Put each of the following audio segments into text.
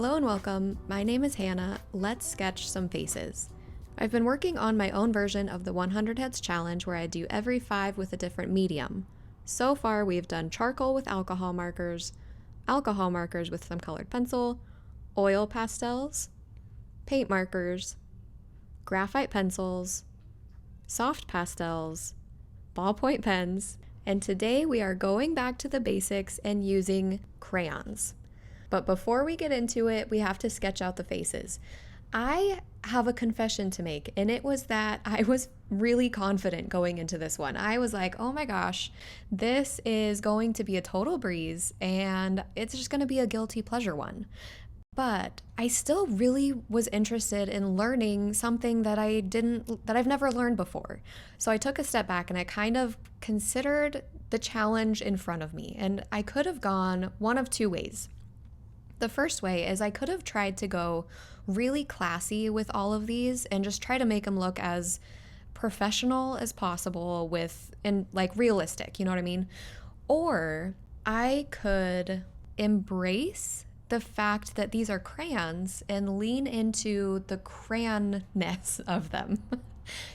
Hello and welcome. My name is Hannah. Let's sketch some faces. I've been working on my own version of the 100 Heads Challenge where I do every 5 with a different medium. So far, we've done charcoal with alcohol markers with some colored pencil, oil pastels, paint markers, graphite pencils, soft pastels, ballpoint pens, and today we are going back to the basics and using crayons. But before we get into it, we have to sketch out the faces. I have a confession to make, and it was that I was really confident going into this one. I was like, oh my gosh, this is going to be a total breeze, and it's just going to be a guilty pleasure one. But I still really was interested in learning something that I've never learned before. So I took a step back and I kind of considered the challenge in front of me, and I could have gone one of two ways. The first way is I could have tried to go really classy with all of these and just try to make them look as professional as possible and like realistic, you know what I mean? Or I could embrace the fact that these are crayons and lean into the crayonness of them.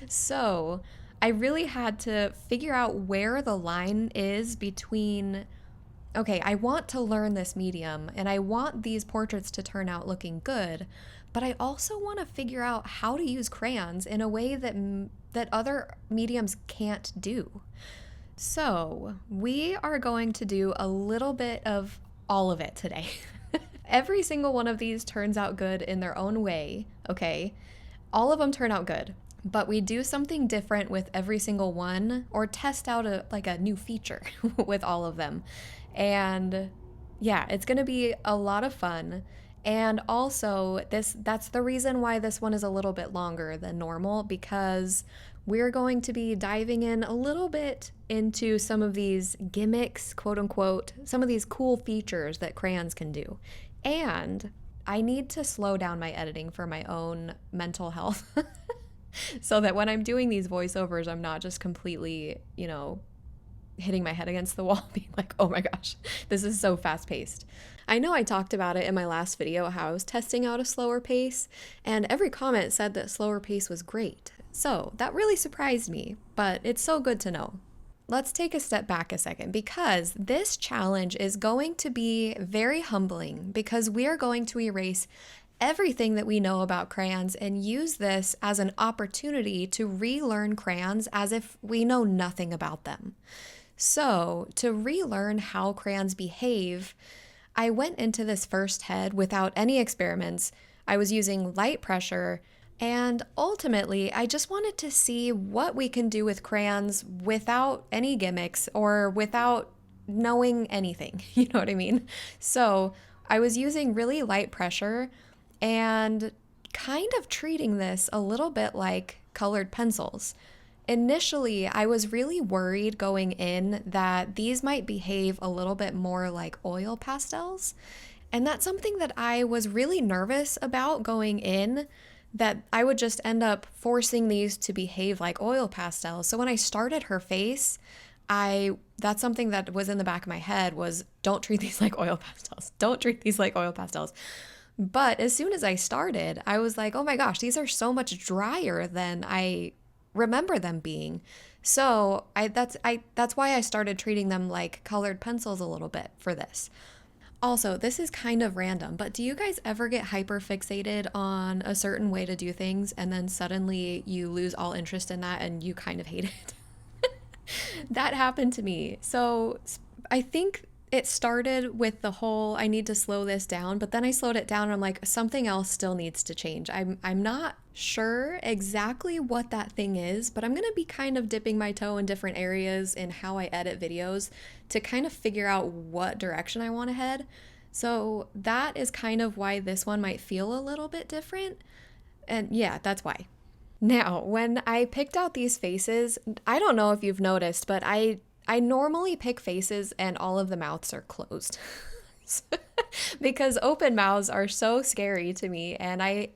So I really had to figure out where the line is between, okay, I want to learn this medium and I want these portraits to turn out looking good, but I also want to figure out how to use crayons in a way that other mediums can't do. So we are going to do a little bit of all of it today. Every single one of these turns out good in their own way, okay? All of them turn out good, but we do something different with every single one or test out a new feature with all of them. And yeah, it's going to be a lot of fun. And also that's the reason why this one is a little bit longer than normal, because we're going to be diving in a little bit into some of these gimmicks, quote unquote, some of these cool features that crayons can do. And I need to slow down my editing for my own mental health so that when I'm doing these voiceovers, I'm not just completely, hitting my head against the wall being like, oh my gosh, this is so fast paced. I know I talked about it in my last video, how I was testing out a slower pace, and every comment said that slower pace was great. So that really surprised me, but it's so good to know. Let's take a step back a second, because this challenge is going to be very humbling because we are going to erase everything that we know about crayons and use this as an opportunity to relearn crayons as if we know nothing about them. So to relearn how crayons behave, I went into this first head without any experiments. I was using light pressure, and ultimately I just wanted to see what we can do with crayons without any gimmicks or without knowing anything, you know what I mean? So I was using really light pressure and kind of treating this a little bit like colored pencils. Initially, I was really worried going in that these might behave a little bit more like oil pastels. And that's something that I was really nervous about going in, that I would just end up forcing these to behave like oil pastels. So when I started her face, that's something that was in the back of my head was, don't treat these like oil pastels. Don't treat these like oil pastels. But as soon as I started, I was like, oh my gosh, these are so much drier than I remember them being. So that's why I started treating them like colored pencils a little bit for this. Also, this is kind of random, but do you guys ever get hyper fixated on a certain way to do things and then suddenly you lose all interest in that and you kind of hate it? That happened to me. So I think it started with the whole, I need to slow this down, but then I slowed it down and I'm like, something else still needs to change. I'm not sure exactly what that thing is, but I'm going to be kind of dipping my toe in different areas in how I edit videos to kind of figure out what direction I want to head. So that is kind of why this one might feel a little bit different. And yeah, that's why. Now, when I picked out these faces, I don't know if you've noticed, but I normally pick faces and all of the mouths are closed because open mouths are so scary to me, and I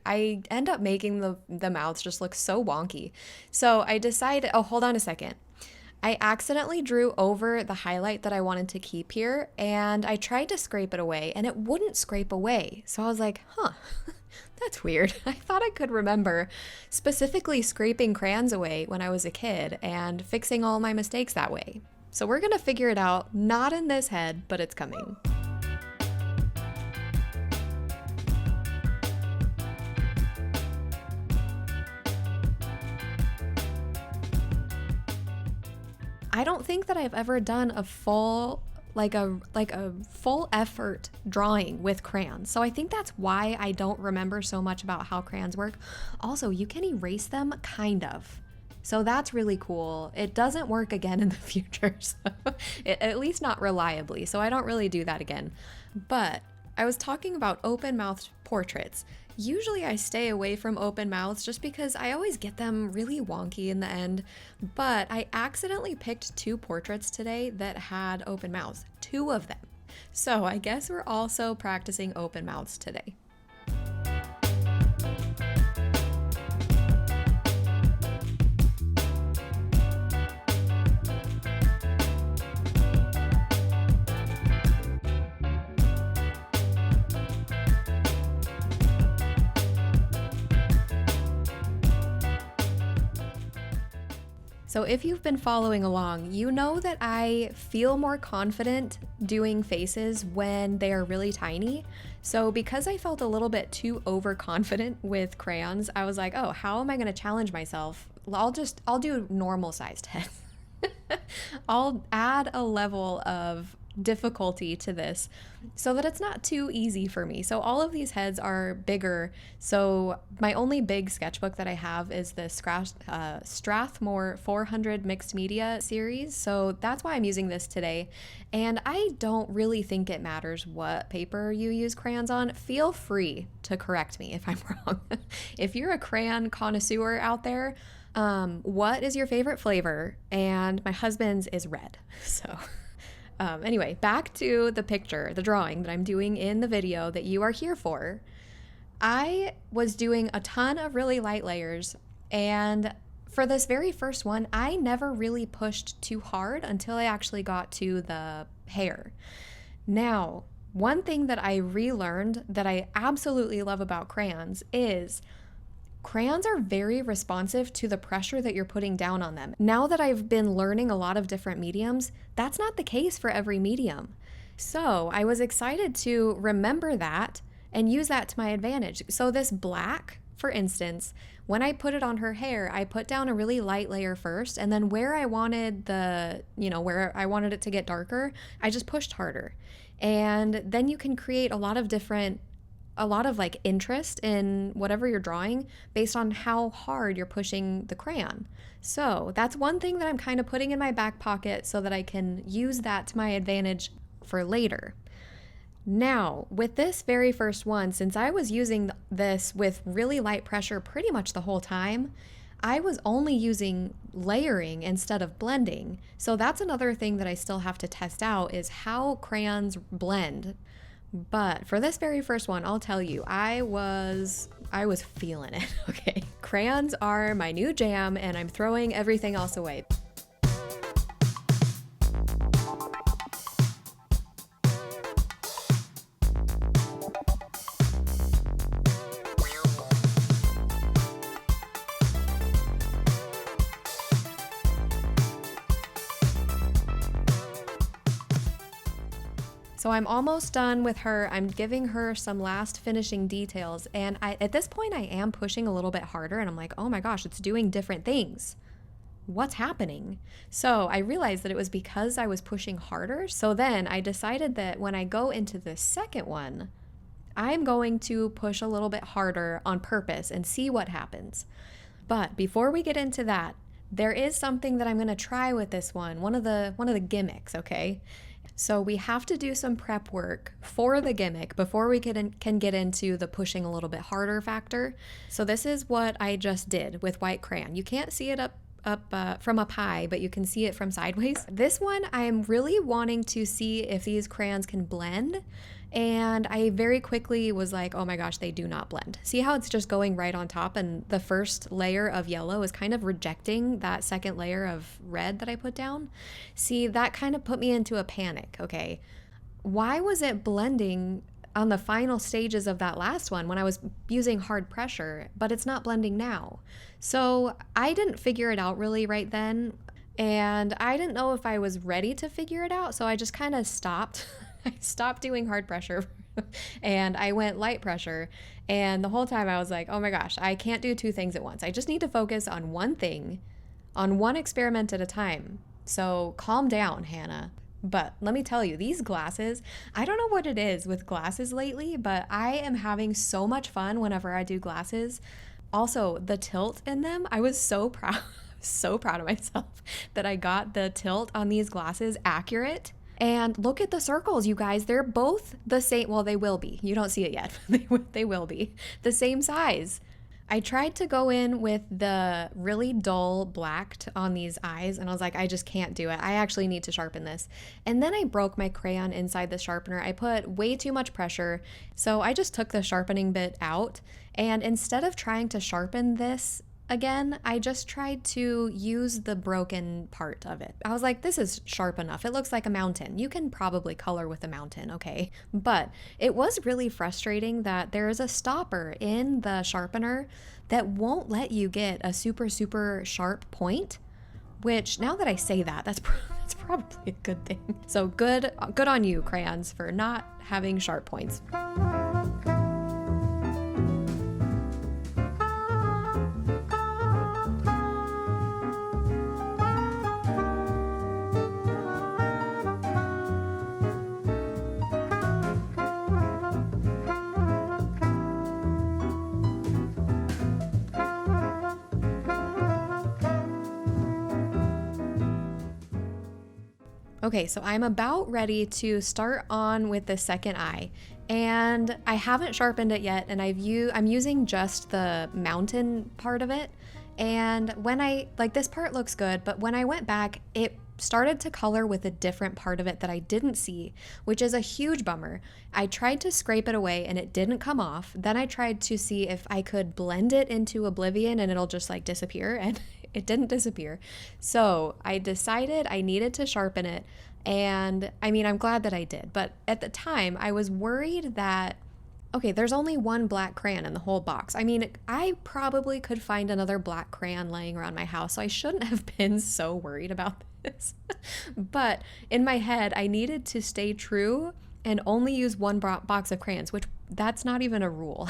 end up making the mouths just look so wonky. So I decided, oh, hold on a second. I accidentally drew over the highlight that I wanted to keep here, and I tried to scrape it away, and it wouldn't scrape away. So I was like, huh, that's weird. I thought I could remember specifically scraping crayons away when I was a kid and fixing all my mistakes that way. So we're gonna figure it out, not in this head, but it's coming. I don't think that I've ever done a full full effort drawing with crayons. So I think that's why I don't remember so much about how crayons work. Also, you can erase them kind of. So that's really cool. It doesn't work again in the future, so at least not reliably. So I don't really do that again. But I was talking about open-mouthed portraits. Usually I stay away from open mouths just because I always get them really wonky in the end, but I accidentally picked 2 portraits today that had open mouths, 2 of them. So I guess we're also practicing open mouths today. So if you've been following along, you know that I feel more confident doing faces when they are really tiny. So because I felt a little bit too overconfident with crayons, I was like, oh, how am I gonna challenge myself? I'll do normal sized heads. I'll add a level of difficulty to this so that it's not too easy for me. So all of these heads are bigger. So my only big sketchbook that I have is the Strathmore 400 mixed media series. So that's why I'm using this today. And I don't really think it matters what paper you use crayons on. Feel free to correct me if I'm wrong. If you're a crayon connoisseur out there, what is your favorite flavor? And my husband's is red. So anyway, back to the picture, the drawing that I'm doing in the video that you are here for. I was doing a ton of really light layers, and for this very first one, I never really pushed too hard until I actually got to the hair. Now, one thing that I relearned that I absolutely love about crayons is crayons are very responsive to the pressure that you're putting down on them. Now that I've been learning a lot of different mediums, that's not the case for every medium. So I was excited to remember that and use that to my advantage. So this black, for instance, when I put it on her hair, I put down a really light layer first, and then where I wanted where I wanted it to get darker, I just pushed harder. And then you can create a lot of like interest in whatever you're drawing based on how hard you're pushing the crayon. So that's one thing that I'm kind of putting in my back pocket so that I can use that to my advantage for later. Now, with this very first one, since I was using this with really light pressure pretty much the whole time, I was only using layering instead of blending. So that's another thing that I still have to test out is how crayons blend. But for this very first one, I'll tell you, I was feeling it, okay? Crayons are my new jam, and I'm throwing everything else away. So I'm almost done with her. I'm giving her some last finishing details. And at this point, I am pushing a little bit harder. And I'm like, oh my gosh, it's doing different things. What's happening? So I realized that it was because I was pushing harder. So then I decided that when I go into the second one, I'm going to push a little bit harder on purpose and see what happens. But before we get into that, there is something that I'm going to try with this one. One of the gimmicks, okay? So we have to do some prep work for the gimmick before we can get into the pushing a little bit harder factor. So this is what I just did with white crayon. You can't see it from up high, but you can see it from sideways. This one, I'm really wanting to see if these crayons can blend. And I very quickly was like, oh my gosh, they do not blend. See how it's just going right on top, and the first layer of yellow is kind of rejecting that second layer of red that I put down? See, that kind of put me into a panic, okay? Why was it blending on the final stages of that last one when I was using hard pressure, but it's not blending now? So I didn't figure it out really right then, and I didn't know if I was ready to figure it out, so I just kind of stopped. I stopped doing hard pressure and I went light pressure. And the whole time I was like, oh my gosh, I can't do two things at once. I just need to focus on one thing, on one experiment at a time. So calm down, Hannah. But let me tell you, these glasses, I don't know what it is with glasses lately, but I am having so much fun whenever I do glasses. Also, the tilt in them, I was so proud, so proud of myself that I got the tilt on these glasses accurate. And look at the circles, you guys. They're both the same. Well, they will be. You don't see it yet. They will be the same size. I tried to go in with the really dull black on these eyes, and I was like, I just can't do it. I actually need to sharpen this. And then I broke my crayon inside the sharpener. I put way too much pressure, so I just took the sharpening bit out. And instead of trying to sharpen this again, I just tried to use the broken part of it. I was like, this is sharp enough. It looks like a mountain. You can probably color with a mountain, okay? But it was really frustrating that there is a stopper in the sharpener that won't let you get a super, super sharp point, which now that I say that, that's probably a good thing. So good on you, crayons, for not having sharp points. Okay, so I'm about ready to start on with the second eye, and I haven't sharpened it yet, and I'm using just the mountain part of it. And when this part looks good, but when I went back, it started to color with a different part of it that I didn't see, which is a huge bummer. I tried to scrape it away and it didn't come off. Then I tried to see if I could blend it into oblivion and it'll just like disappear, and it didn't disappear. So I decided I needed to sharpen it. And I mean, I'm glad that I did, but at the time I was worried that, okay, there's only one black crayon in the whole box. I mean, I probably could find another black crayon laying around my house, so I shouldn't have been so worried about this. But in my head, I needed to stay true and only use one box of crayons, which that's not even a rule.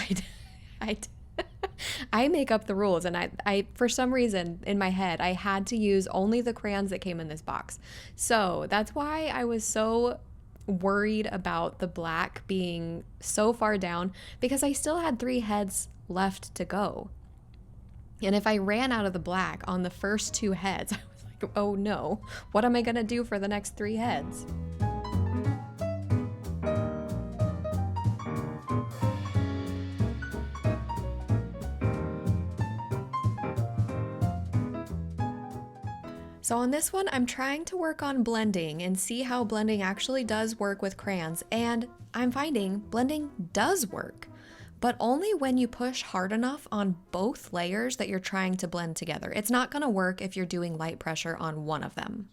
I make up the rules, and I for some reason in my head I had to use only the crayons that came in this box. So that's why I was so worried about the black being so far down, because I still had 3 heads left to go. And if I ran out of the black on the first 2 heads, I was like, oh no, what am I gonna do for the next 3 heads? So on this one, I'm trying to work on blending and see how blending actually does work with crayons, and I'm finding blending does work, but only when you push hard enough on both layers that you're trying to blend together. It's not going to work if you're doing light pressure on one of them.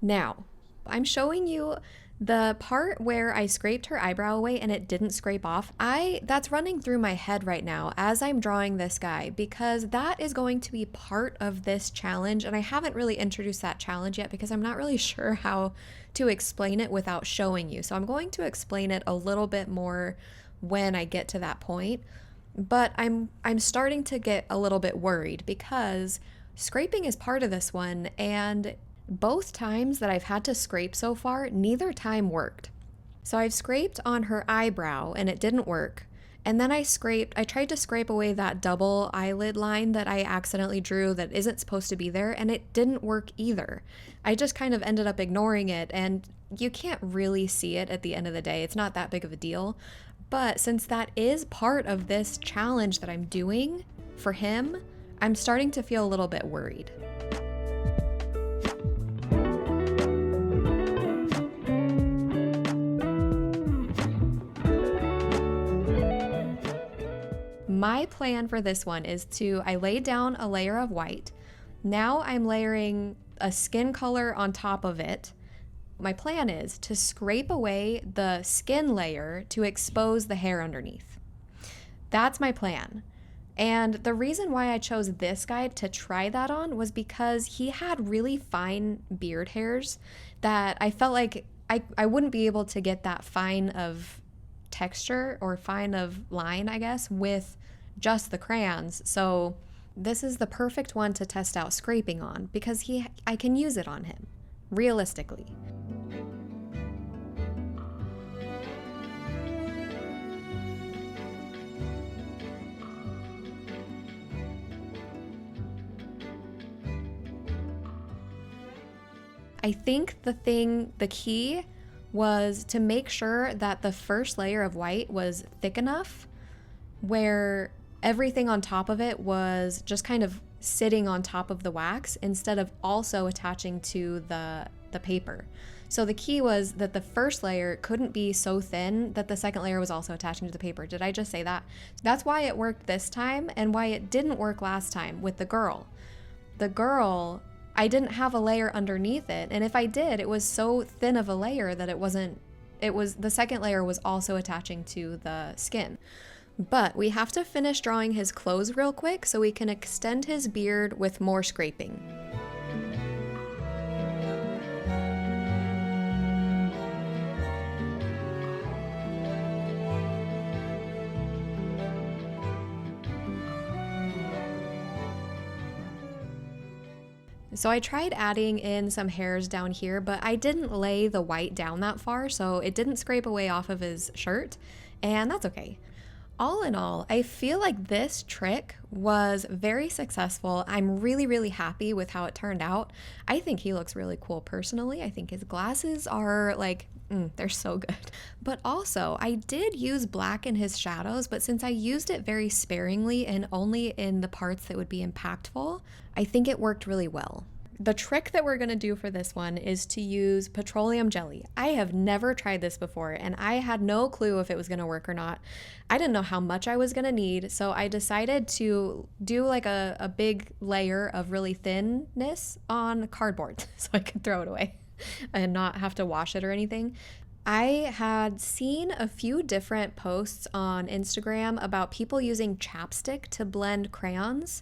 Now, I'm showing you the part where I scraped her eyebrow away and it didn't scrape off. That's running through my head right now as I'm drawing this guy, because that is going to be part of this challenge, and I haven't really introduced that challenge yet because I'm not really sure how to explain it without showing you. So I'm going to explain it a little bit more when I get to that point. But I'm starting to get a little bit worried because scraping is part of this one, and both times that I've had to scrape so far, neither time worked. So I've scraped on her eyebrow and it didn't work. And then I tried to scrape away that double eyelid line that I accidentally drew that isn't supposed to be there, and it didn't work either. I just kind of ended up ignoring it, and you can't really see it at the end of the day. It's not that big of a deal. But since that is part of this challenge that I'm doing for him, I'm starting to feel a little bit worried. my plan for this one is I laid down a layer of white. Now I'm layering a skin color on top of it. My plan is to scrape away the skin layer to expose the hair underneath. That's my plan. And the reason why I chose this guy to try that on was because he had really fine beard hairs that I felt like I wouldn't be able to get that fine of texture or fine of line, I guess, with just the crayons. So this is the perfect one to test out scraping on because I can use it on him, realistically. I think the key was to make sure that the first layer of white was thick enough where everything on top of it was just kind of sitting on top of the wax instead of also attaching to the paper. So the key was that the first layer couldn't be so thin that the second layer was also attaching to the paper. Did I just say that? That's why it worked this time and why it didn't work last time with the girl. The girl, I didn't have a layer underneath it, and if I did, it was so thin of a layer that the second layer was also attaching to the skin. But we have to finish drawing his clothes real quick so we can extend his beard with more scraping. So I tried adding in some hairs down here, but I didn't lay the white down that far, so it didn't scrape away off of his shirt, and that's okay. All in all, I feel like this trick was very successful. I'm really, really happy with how it turned out. I think he looks really cool personally. I think his glasses are like, they're so good. But also, I did use black in his shadows, but since I used it very sparingly and only in the parts that would be impactful, I think it worked really well. The trick that we're gonna do for this one is to use petroleum jelly. I have never tried this before and I had no clue if it was gonna work or not. I didn't know how much I was gonna need, so I decided to do like a big layer of really thinness on cardboard so I could throw it away and not have to wash it or anything. I had seen a few different posts on Instagram about people using chapstick to blend crayons.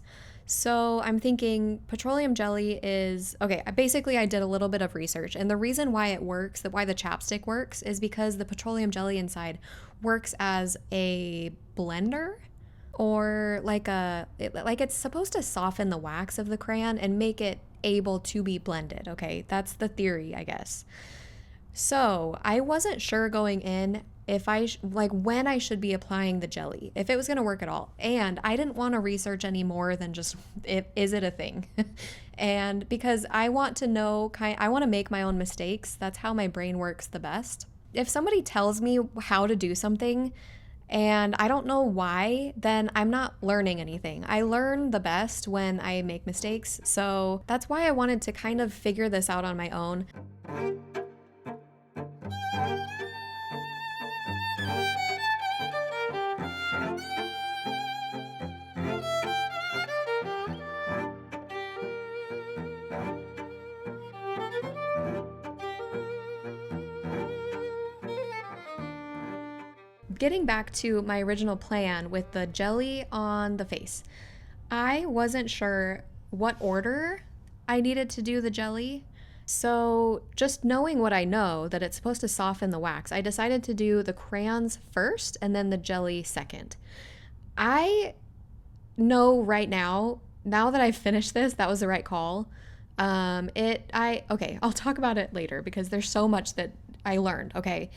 So I'm thinking petroleum jelly is, okay, basically I did a little bit of research, and the reason why it works, why the chapstick works, is because the petroleum jelly inside works as a blender, or like it's supposed to soften the wax of the crayon and make it able to be blended, okay? That's the theory, I guess. So I wasn't sure going in if when I should be applying the jelly, if it was going to work at all. And I didn't want to research any more than just, is it a thing? And because I want to know, I want to make my own mistakes. That's how my brain works the best. If somebody tells me how to do something and I don't know why, then I'm not learning anything. I learn the best when I make mistakes. So that's why I wanted to kind of figure this out on my own. Getting back to my original plan with the jelly on the face, I wasn't sure what order I needed to do the jelly. So just knowing what I know, that it's supposed to soften the wax, I decided to do the crayons first and then the jelly second. I know right now that I've finished this, that was the right call. Okay, I'll talk about it later because there's so much that I learned, okay?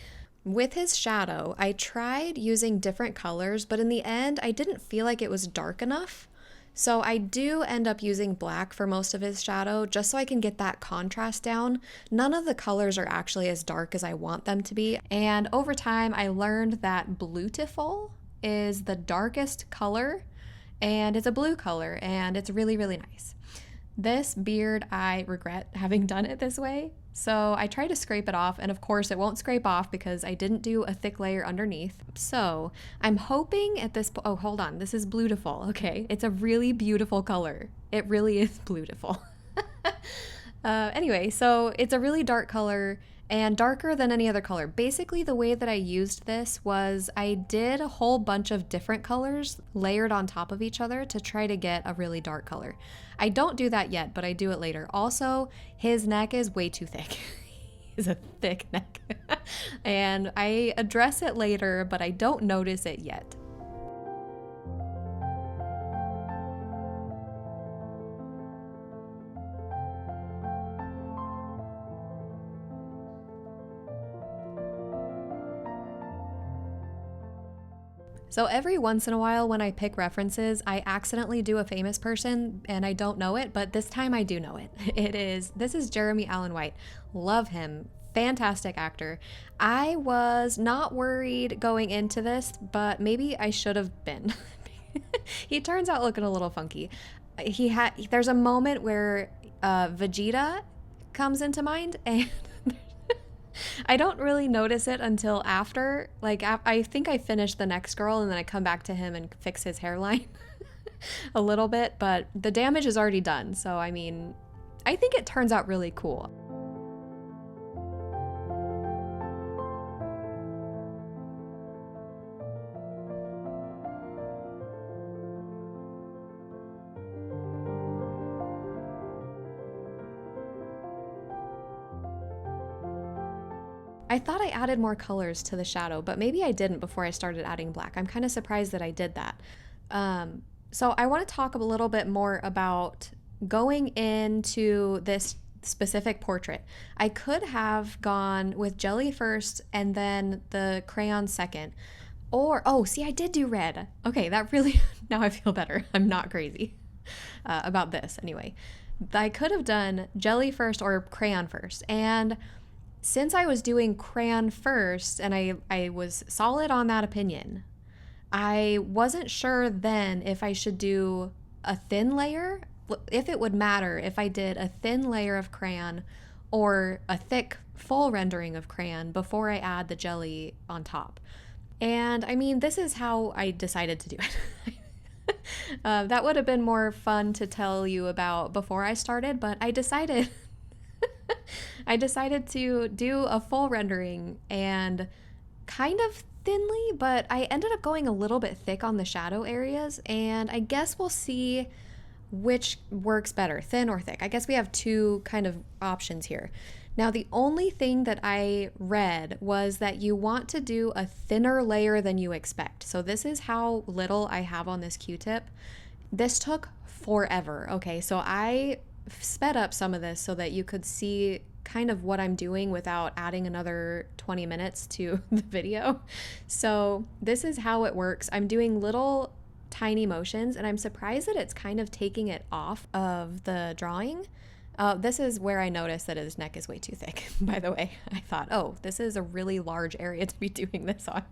With his shadow, I tried using different colors, but in the end, I didn't feel like it was dark enough. So I do end up using black for most of his shadow, just so I can get that contrast down. None of the colors are actually as dark as I want them to be. And over time, I learned that Bluetiful is the darkest color, and it's a blue color, and it's really, really nice. This beard, I regret having done it this way. So I try to scrape it off, and of course it won't scrape off because I didn't do a thick layer underneath. So I'm hoping at this oh, hold on, this is beautiful, okay? It's a really beautiful color. It really is beautiful. Anyway, so it's a really dark color and darker than any other color. Basically, the way that I used this was I did a whole bunch of different colors layered on top of each other to try to get a really dark color. I don't do that yet, but I do it later. Also, his neck is way too thick. He's a thick neck. And I address it later, but I don't notice it yet. So every once in a while when I pick references, I accidentally do a famous person and I don't know it, but this time I do know it. This is Jeremy Allen White. Love him. Fantastic actor. I was not worried going into this, but maybe I should have been. He turns out looking a little funky. There's a moment where Vegeta comes into mind, and I don't really notice it until after. Like, I think I finish the next girl and then I come back to him and fix his hairline a little bit, but the damage is already done. So, I mean, I think it turns out really cool. I thought I added more colors to the shadow, but maybe I didn't before I started adding black. I'm kind of surprised that I did that. So I want to talk a little bit more about going into this specific portrait. I could have gone with jelly first and then the crayon second. Or, oh, see, I did do red. Okay, that really, now I feel better. I'm not crazy about this anyway. I could have done jelly first or crayon first. And since I was doing crayon first and I was solid on that opinion, I wasn't sure then if I should do a thin layer, if it would matter if I did a thin layer of crayon or a thick full rendering of crayon before I add the jelly on top. And I mean, this is how I decided to do it. That would have been more fun to tell you about before I started, but I decided to do a full rendering and kind of thinly, but I ended up going a little bit thick on the shadow areas, and I guess we'll see which works better, thin or thick. I guess we have two kind of options here. Now, the only thing that I read was that you want to do a thinner layer than you expect. So this is how little I have on this Q-tip. This took forever. Okay, so I sped up some of this so that you could see kind of what I'm doing without adding another 20 minutes to the video. So this is how it works. I'm doing little tiny motions, and I'm surprised that it's kind of taking it off of the drawing. This is where I noticed that his neck is way too thick, by the way. I thought, oh, this is a really large area to be doing this on.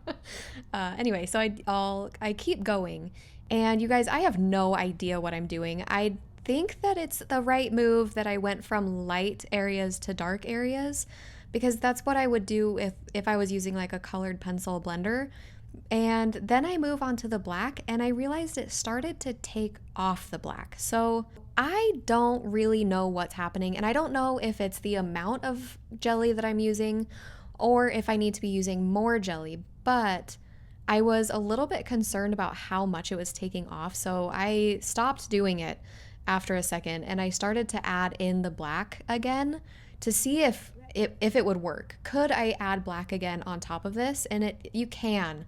Anyway, so I keep going. And you guys, I have no idea what I'm doing. I think that it's the right move that I went from light areas to dark areas, because that's what I would do if I was using like a colored pencil blender. And then I move on to the black, and I realized it started to take off the black. So I don't really know what's happening, and I don't know if it's the amount of jelly that I'm using or if I need to be using more jelly, but I was a little bit concerned about how much it was taking off, so I stopped doing it after a second, and I started to add in the black again to see if it would work. Could I add black again on top of this? And you can,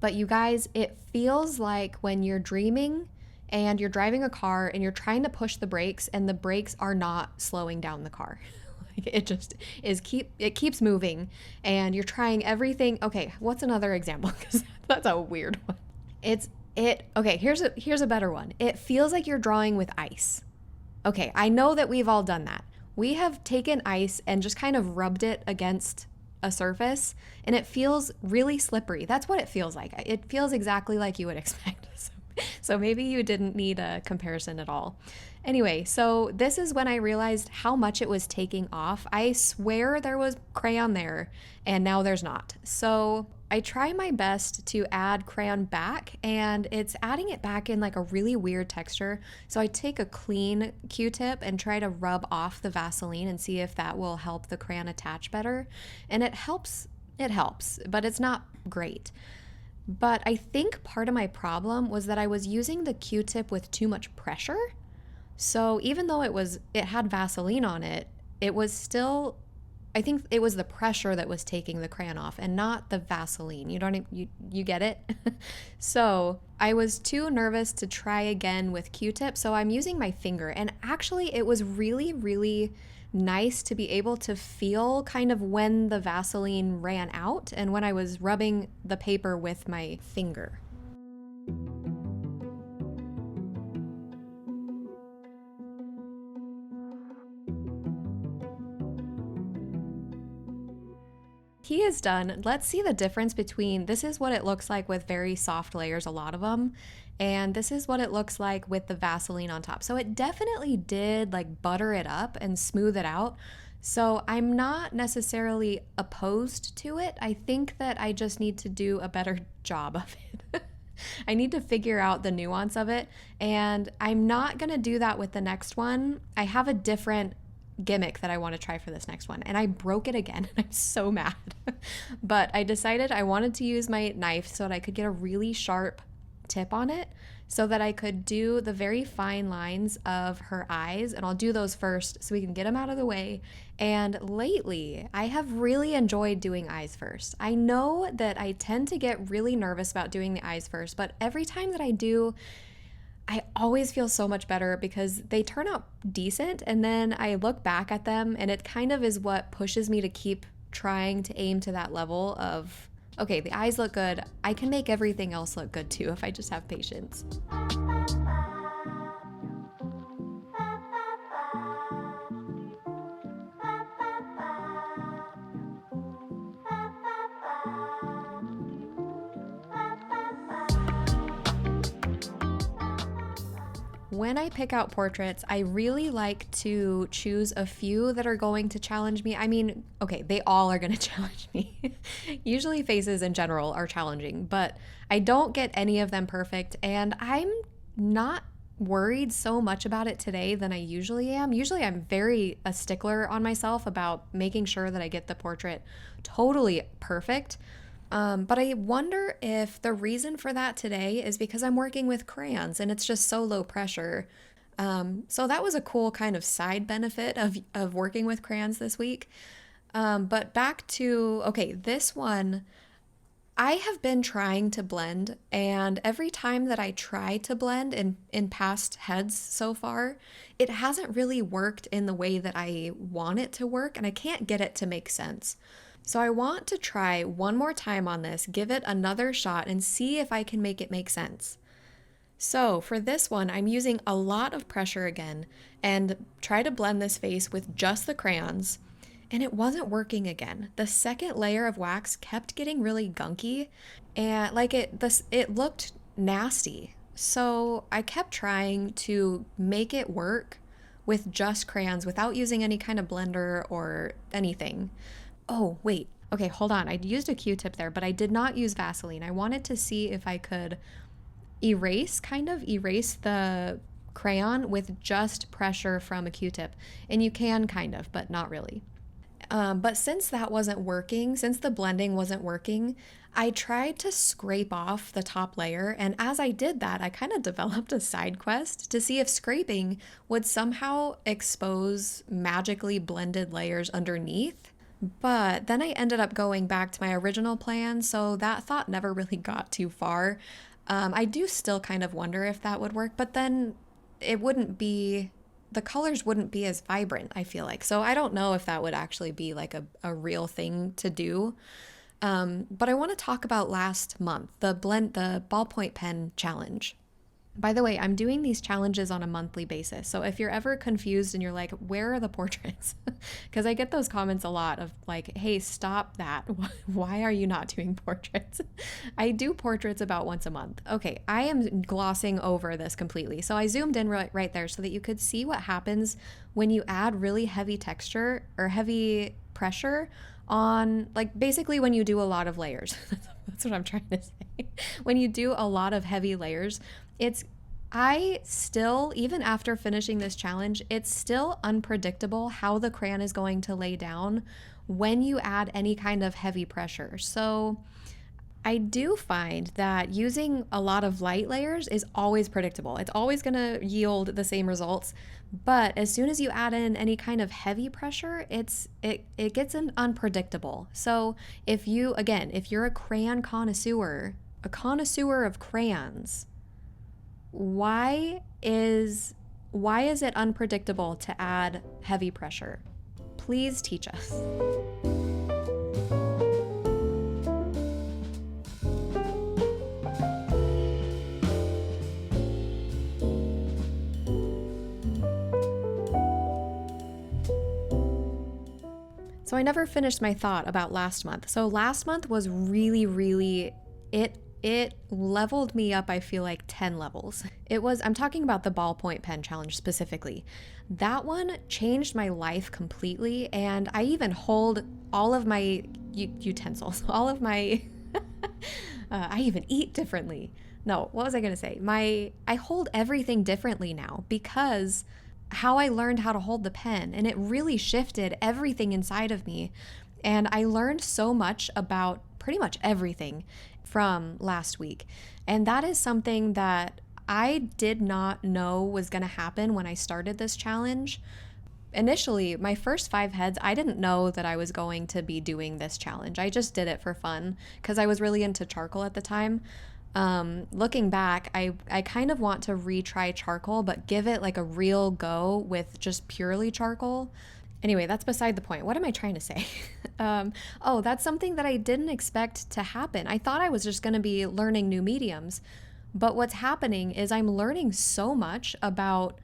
but you guys, it feels like when you're dreaming and you're driving a car and you're trying to push the brakes and the brakes are not slowing down the car. Like, it just is it keeps moving and you're trying everything. Okay, what's another example? Because that's a weird one. Okay, here's a better one. It feels like you're drawing with ice. Okay, I know that we've all done that. We have taken ice and just kind of rubbed it against a surface, and it feels really slippery. That's what it feels like. It feels exactly like you would expect. So maybe you didn't need a comparison at all. Anyway, so this is when I realized how much it was taking off. I swear there was crayon there, and now there's not. So I try my best to add crayon back, and it's adding it back in like a really weird texture. So I take a clean Q-tip and try to rub off the Vaseline and see if that will help the crayon attach better. And it helps, but it's not great. But I think part of my problem was that I was using the Q-tip with too much pressure. So even though it had Vaseline on it, it was still, I think it was the pressure that was taking the crayon off and not the Vaseline. You get it? So I was too nervous to try again with Q-tip, so I'm using my finger. And actually it was really, really nice to be able to feel kind of when the Vaseline ran out and when I was rubbing the paper with my finger. He is done. Let's see the difference between this is what it looks like with very soft layers, a lot of them, and this is what it looks like with the Vaseline on top. So it definitely did like butter it up and smooth it out. So I'm not necessarily opposed to it. I think that I just need to do a better job of it. I need to figure out the nuance of it, and I'm not going to do that with the next one. I have a different gimmick that I want to try for this next one, and I broke it again and I'm so mad. But I decided I wanted to use my knife so that I could get a really sharp tip on it so that I could do the very fine lines of her eyes, and I'll do those first so we can get them out of the way. And lately I have really enjoyed doing eyes first. I know that I tend to get really nervous about doing the eyes first, but every time that I do, I always feel so much better because they turn out decent, and then I look back at them and it kind of is what pushes me to keep trying to aim to that level of, okay, the eyes look good. I can make everything else look good too if I just have patience. When I pick out portraits, I really like to choose a few that are going to challenge me. I mean, okay, they all are going to challenge me. Usually faces in general are challenging, but I don't get any of them perfect, and I'm not worried so much about it today than I usually am. Usually I'm very a stickler on myself about making sure that I get the portrait totally perfect. But I wonder if the reason for that today is because I'm working with crayons and it's just so low pressure. So that was a cool kind of side benefit of working with crayons this week. But back to, okay, this one, I have been trying to blend, and every time that I try to blend in past heads so far, it hasn't really worked in the way that I want it to work, and I can't get it to make sense. So I want to try one more time on this, give it another shot, and see if I can make it make sense. So for this one, I'm using a lot of pressure again and try to blend this face with just the crayons, and it wasn't working again. The second layer of wax kept getting really gunky, and like it looked nasty. So I kept trying to make it work with just crayons without using any kind of blender or anything. Oh, wait. Okay, hold on. I used a Q-tip there, but I did not use Vaseline. I wanted to see if I could erase the crayon with just pressure from a Q-tip. And you can kind of, but not really. But since that wasn't working, since the blending wasn't working, I tried to scrape off the top layer. And as I did that, I kind of developed a side quest to see if scraping would somehow expose magically blended layers underneath. But then I ended up going back to my original plan, so that thought never really got too far. I do still kind of wonder if that would work, but then the colors wouldn't be as vibrant, I feel like. So I don't know if that would actually be like a real thing to do. But I want to talk about last month, the ballpoint pen challenge. By the way, I'm doing these challenges on a monthly basis. So if you're ever confused and you're like, where are the portraits? Because I get those comments a lot of like, hey, stop that. Why are you not doing portraits? I do portraits about once a month. Okay, I am glossing over this completely. So I zoomed in right there so that you could see what happens when you add really heavy texture or heavy pressure on, like, basically when you do a lot of layers. That's what I'm trying to say. When you do a lot of heavy layers, I still, even after finishing this challenge, it's still unpredictable how the crayon is going to lay down when you add any kind of heavy pressure. So I do find that using a lot of light layers is always predictable. It's always going to yield the same results. But as soon as you add in any kind of heavy pressure, it gets unpredictable. So if you're a crayon connoisseur, a connoisseur of crayons, why is it unpredictable to add heavy pressure? Please teach us. So I never finished my thought about last month. So last month was really, it leveled me up, I feel like 10 levels. I'm talking about the ballpoint pen challenge specifically. That one changed my life completely, and I even hold all of my utensils, all of my, I even eat differently. No, what was I gonna say? I hold everything differently now because how I learned how to hold the pen, and it really shifted everything inside of me. And I learned so much about pretty much everything from last week. And that is something that I did not know was going to happen when I started this challenge. Initially, my first 5 heads, I didn't know that I was going to be doing this challenge. I just did it for fun because I was really into charcoal at the time. Looking back, I kind of want to retry charcoal, but give it like a real go with just purely charcoal. Anyway, that's beside the point. What am I trying to say? That's something that I didn't expect to happen. I thought I was just going to be learning new mediums. But what's happening is I'm learning so much about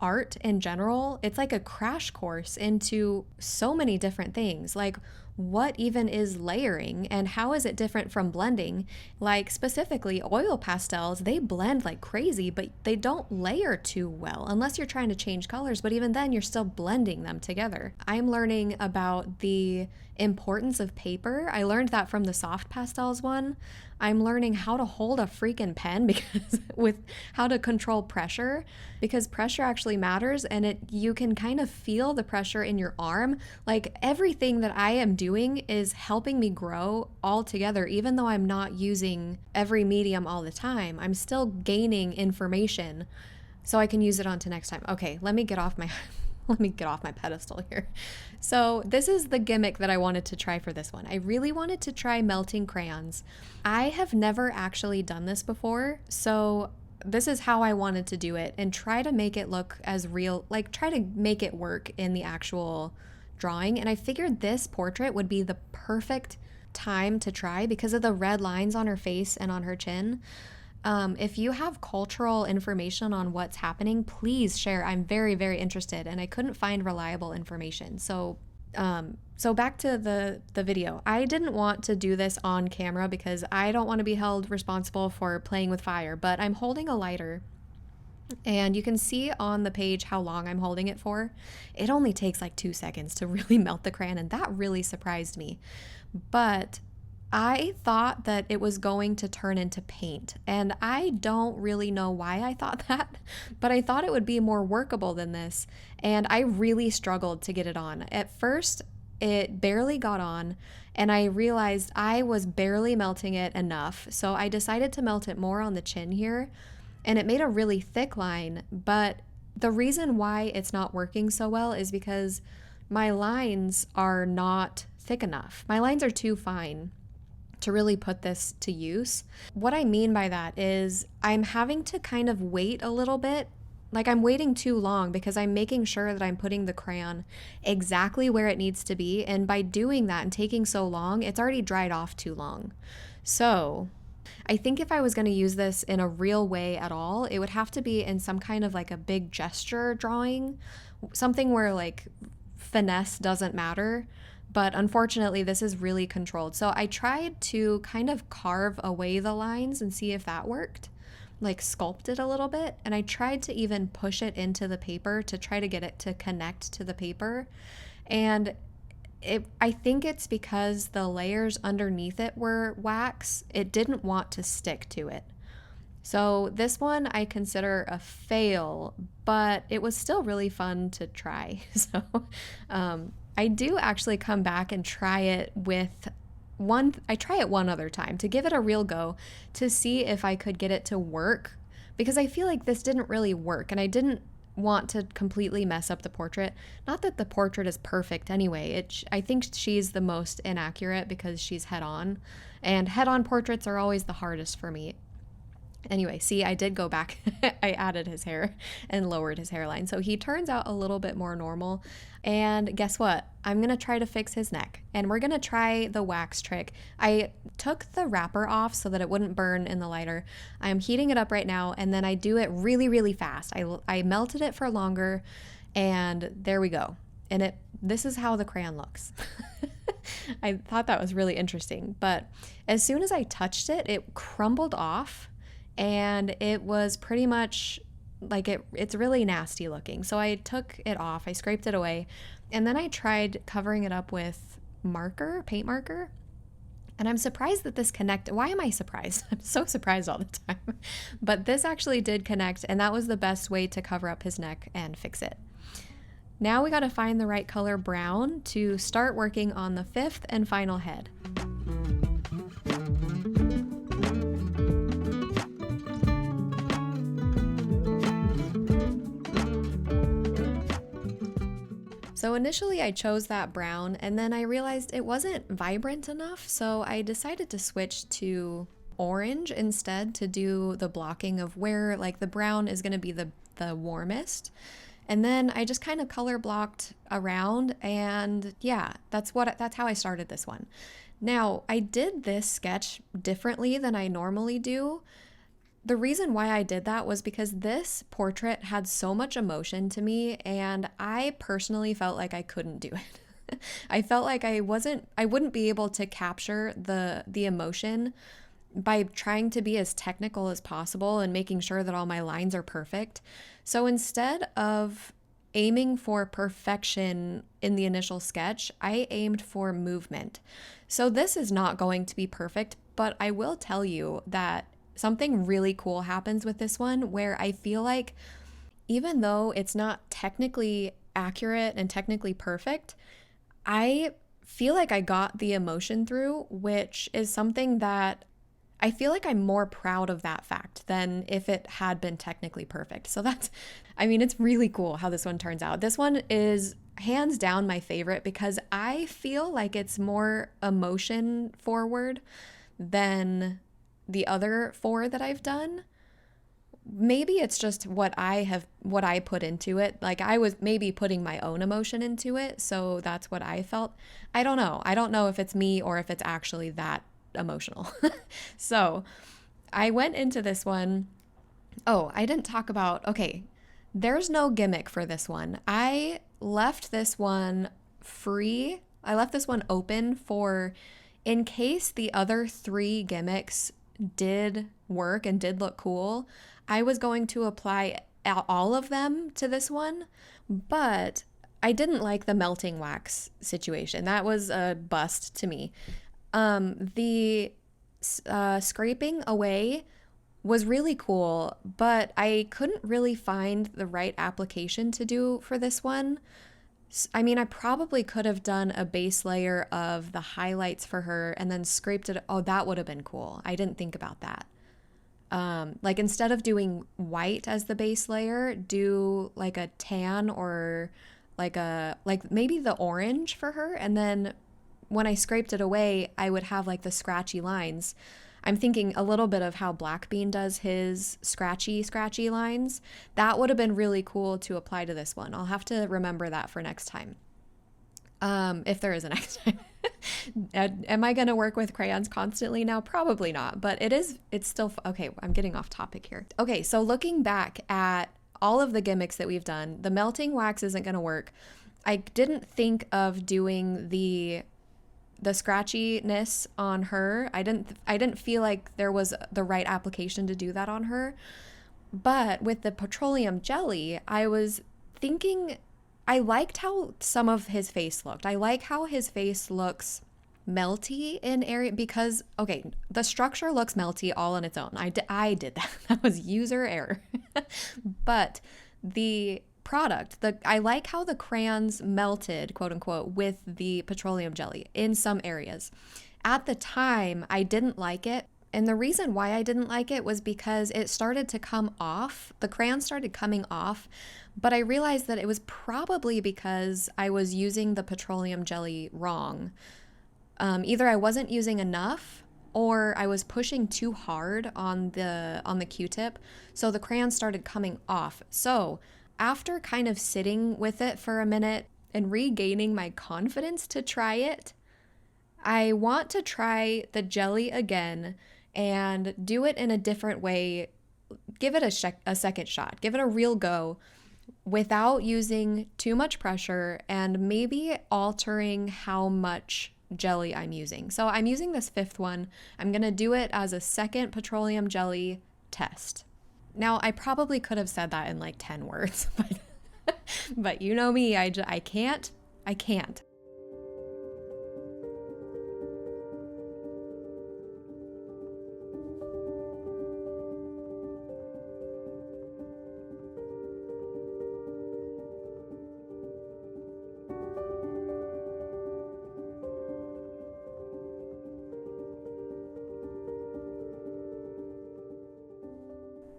art in general. It's like a crash course into so many different things. Like, what even is layering and how is it different from blending? Like, specifically oil pastels, they blend like crazy, but they don't layer too well unless you're trying to change colors, but even then you're still blending them together. I'm learning about the importance of paper. I learned that from the soft pastels one. I'm learning how to hold a freaking pen because with how to control pressure, because pressure actually matters, and you can kind of feel the pressure in your arm. Like, everything that I am doing is helping me grow all together. Even though I'm not using every medium all the time, I'm still gaining information so I can use it on to next time. Okay, let me get off my pedestal here. So this is the gimmick that I wanted to try for this one. I really wanted to try melting crayons. I have never actually done this before, so this is how I wanted to do it and try to make it look as real, like try to make it work in the actual drawing. And I figured this portrait would be the perfect time to try because of the red lines on her face and on her chin. If you have cultural information on what's happening, please share. I'm very, very interested, and I couldn't find reliable information. So back to the video. I didn't want to do this on camera because I don't want to be held responsible for playing with fire, but I'm holding a lighter, and you can see on the page how long I'm holding it for. It only takes like 2 seconds to really melt the crayon, and that really surprised me. But I thought that it was going to turn into paint, and I don't really know why I thought that, but I thought it would be more workable than this, and I really struggled to get it on. At first, it barely got on, and I realized I was barely melting it enough, so I decided to melt it more on the chin here, and it made a really thick line. But the reason why it's not working so well is because my lines are not thick enough. My lines are too fine to really put this to use. What I mean by that is I'm having to kind of wait a little bit. Like, I'm waiting too long because I'm making sure that I'm putting the crayon exactly where it needs to be. And by doing that and taking so long, it's already dried off too long. So I think if I was going to use this in a real way at all, it would have to be in some kind of like a big gesture drawing, something where like finesse doesn't matter. But unfortunately, this is really controlled. So I tried to kind of carve away the lines and see if that worked, like sculpt it a little bit. And I tried to even push it into the paper to try to get it to connect to the paper. And I think it's because the layers underneath it were wax. It didn't want to stick to it. So this one I consider a fail, but it was still really fun to try. So I do actually come back and try it with I try it one other time to give it a real go to see if I could get it to work, because I feel like this didn't really work and I didn't want to completely mess up the portrait. Not that the portrait is perfect anyway. I think she's the most inaccurate because she's head on, and head on portraits are always the hardest for me. Anyway, see, I did go back. I added his hair and lowered his hairline. So he turns out a little bit more normal. And guess what? I'm going to try to fix his neck. And we're going to try the wax trick. I took the wrapper off so that it wouldn't burn in the lighter. I'm heating it up right now. And then I do it really, really fast. I melted it for longer. And there we go. And this is how the crayon looks. I thought that was really interesting. But as soon as I touched it, it crumbled off. And it was pretty much like it's really nasty looking. So I took it off, I scraped it away, and then I tried covering it up with paint marker. And I'm surprised that this connected. Why am I surprised? I'm so surprised all the time. But this actually did connect, and that was the best way to cover up his neck and fix it. Now we got to find the right color brown to start working on the fifth and final head. So initially I chose that brown, and then I realized it wasn't vibrant enough, so I decided to switch to orange instead to do the blocking of where like the brown is going to be the warmest. And then I just kind of color blocked around, and yeah, that's how I started this one. Now, I did this sketch differently than I normally do. The reason why I did that was because this portrait had so much emotion to me, and I personally felt like I couldn't do it. I felt like I wouldn't be able to capture the emotion by trying to be as technical as possible and making sure that all my lines are perfect. So instead of aiming for perfection in the initial sketch, I aimed for movement. So this is not going to be perfect, but I will tell you that something really cool happens with this one where I feel like even though it's not technically accurate and technically perfect, I feel like I got the emotion through, which is something that I feel like I'm more proud of that fact than if it had been technically perfect. So it's really cool how this one turns out. This one is hands down my favorite because I feel like it's more emotion forward than the other four that I've done. Maybe it's just what I put into it. Like I was maybe putting my own emotion into it, so that's what I felt. I don't know if it's me or if it's actually that emotional. So I went into this one. Oh, I didn't talk about, okay, there's no gimmick for this one. I left this one free. I left this one open for in case the other three gimmicks did work and did look cool. I was going to apply all of them to this one, but I didn't like the melting wax situation. That was a bust to me. The scraping away was really cool, but I couldn't really find the right application to do for this one. I probably could have done a base layer of the highlights for her and then scraped it. Oh, that would have been cool. I didn't think about that. Like instead of doing white as the base layer, do like a tan or like maybe the orange for her. And then when I scraped it away, I would have like the scratchy lines. I'm thinking a little bit of how Black Bean does his scratchy lines. That would have been really cool to apply to this one. I'll have to remember that for next time. If there is a next time. Am I going to work with crayons constantly now? Probably not, but it's still, okay, I'm getting off topic here. Okay, so looking back at all of the gimmicks that we've done, the melting wax isn't going to work. I didn't think of doing the scratchiness on her. I didn't feel like there was the right application to do that on her. But with the petroleum jelly, I was thinking I liked how some of his face looked. I like how his face looks melty in area because, okay, the structure looks melty all on its own. I did that. That was user error. But the product, I like how the crayons melted, quote unquote, with the petroleum jelly in some areas. At the time, I didn't like it. And the reason why I didn't like it was because it started to come off. The crayon started coming off, but I realized that it was probably because I was using the petroleum jelly wrong. Either I wasn't using enough or I was pushing too hard on the Q-tip, so the crayon started coming off. So after kind of sitting with it for a minute and regaining my confidence to try it, I want to try the jelly again and do it in a different way. Give it a second shot. Give it a real go without using too much pressure and maybe altering how much jelly I'm using. So I'm using this fifth one. I'm going to do it as a second petroleum jelly test. Now, I probably could have said that in like 10 words, but you know me, I can't.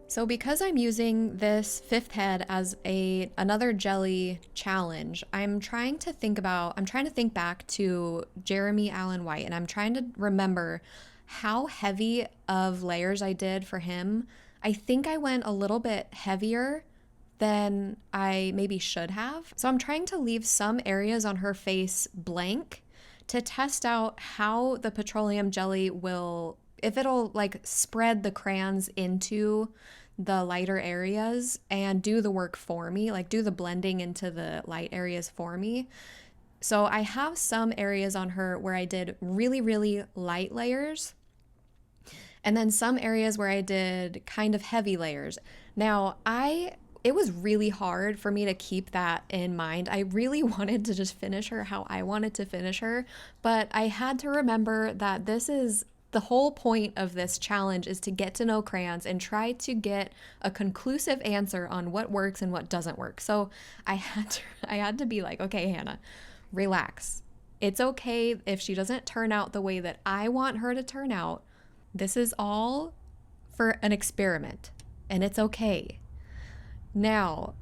So because I'm using this fifth head as another jelly challenge, I'm trying to think back to Jeremy Allen White, and I'm trying to remember how heavy of layers I did for him. I think I went a little bit heavier than I maybe should have. So I'm trying to leave some areas on her face blank to test out how the petroleum jelly if it'll like spread the crayons into the lighter areas and do the work for me, like do the blending into the light areas for me. So I have some areas on her where I did really, really light layers, and then some areas where I did kind of heavy layers. Now, it was really hard for me to keep that in mind. I really wanted to just finish her how I wanted to finish her, but I had to remember that the whole point of this challenge is to get to know crayons and try to get a conclusive answer on what works and what doesn't work. So I had to be like, okay, Hannah, relax. It's okay if she doesn't turn out the way that I want her to turn out. This is all for an experiment, and it's okay. Now,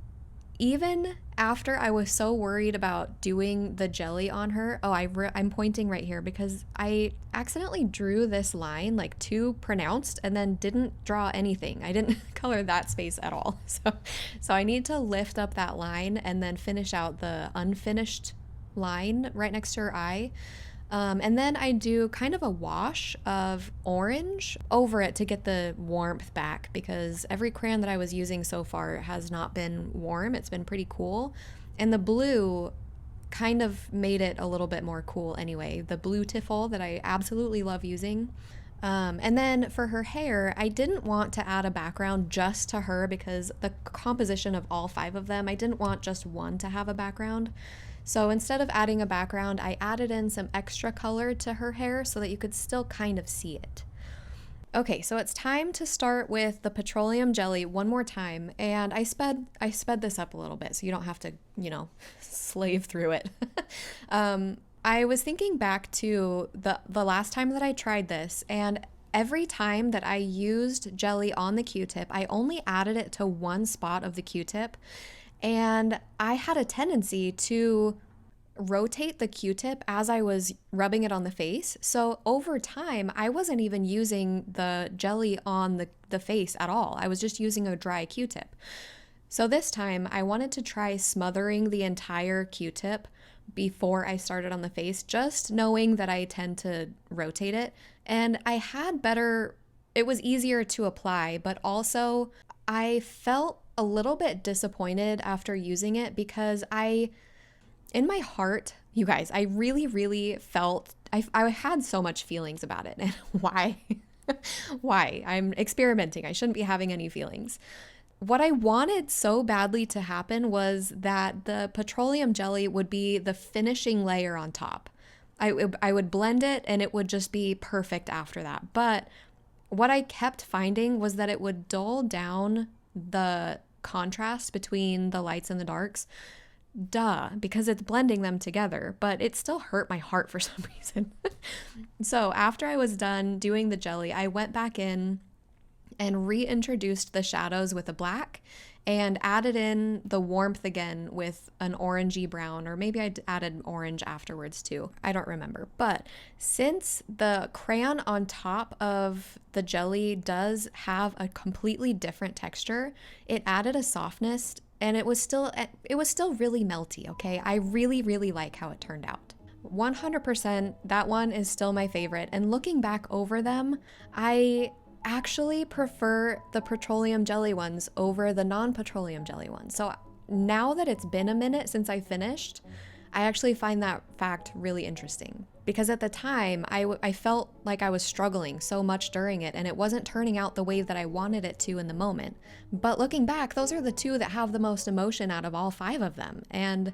even after I was so worried about doing the jelly on her, I'm pointing right here because I accidentally drew this line like too pronounced and then didn't draw anything. I didn't color that space at all. So I need to lift up that line and then finish out the unfinished line right next to her eye. And then I do kind of a wash of orange over it to get the warmth back, because every crayon that I was using so far has not been warm. It's been pretty cool. And the blue kind of made it a little bit more cool anyway. The blue tiffle that I absolutely love using. And then for her hair, I didn't want to add a background just to her because the composition of all 5 of them, I didn't want just one to have a background. So instead of adding a background, I added in some extra color to her hair so that you could still kind of see it. Okay, so it's time to start with the petroleum jelly one more time, and I sped this up a little bit so you don't have to, slave through it. I was thinking back to the last time that I tried this, and every time that I used jelly on the Q-tip, I only added it to one spot of the Q-tip. And I had a tendency to rotate the Q-tip as I was rubbing it on the face. So over time, I wasn't even using the jelly on the face at all. I was just using a dry Q-tip. So this time, I wanted to try smothering the entire Q-tip before I started on the face, just knowing that I tend to rotate it. And it was easier to apply, but also I felt a little bit disappointed after using it because in my heart, you guys, I really, really felt, I had so much feelings about it. And why? Why? I'm experimenting. I shouldn't be having any feelings. What I wanted so badly to happen was that the petroleum jelly would be the finishing layer on top. I would blend it and it would just be perfect after that. But what I kept finding was that it would dull down the contrast between the lights and the darks. Because it's blending them together, but it still hurt my heart for some reason. So after I was done doing the jelly, I went back in and reintroduced the shadows with a black and added in the warmth again with an orangey brown, or maybe I added orange afterwards too. I don't remember. But since the crayon on top of the jelly does have a completely different texture, it added a softness, and it was still really melty, okay? I really, really like how it turned out. 100%, that one is still my favorite. And looking back over them, I actually prefer the petroleum jelly ones over the non-petroleum jelly ones. So now that it's been a minute since I finished, I actually find that fact really interesting. Because at the time, I felt like I was struggling so much during it, and it wasn't turning out the way that I wanted it to in the moment. But looking back, those are the two that have the most emotion out of all 5 of them, and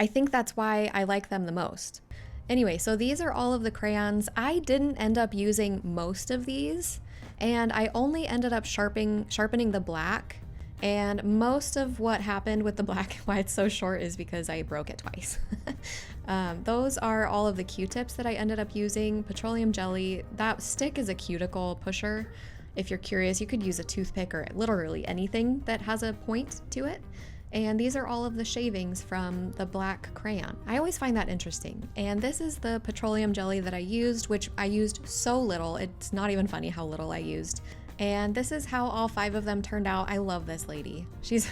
I think that's why I like them the most. Anyway, so these are all of the crayons. I didn't end up using most of these, and I only ended up sharpening the black. And most of what happened with the black, why it's so short, is because I broke it twice. Those are all of the Q-tips that I ended up using. Petroleum jelly, that stick is a cuticle pusher. If you're curious, you could use a toothpick or literally anything that has a point to it. And these are all of the shavings from the black crayon. I always find that interesting. And this is the petroleum jelly that I used, which I used so little. It's not even funny how little I used. And this is how all 5 of them turned out. I love this lady. She's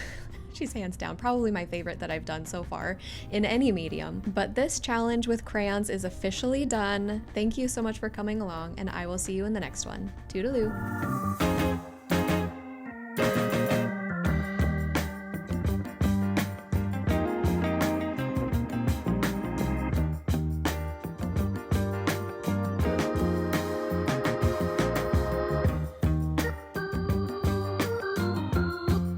hands down probably my favorite that I've done so far in any medium. But this challenge with crayons is officially done. Thank you so much for coming along, and I will see you in the next one. Toodaloo.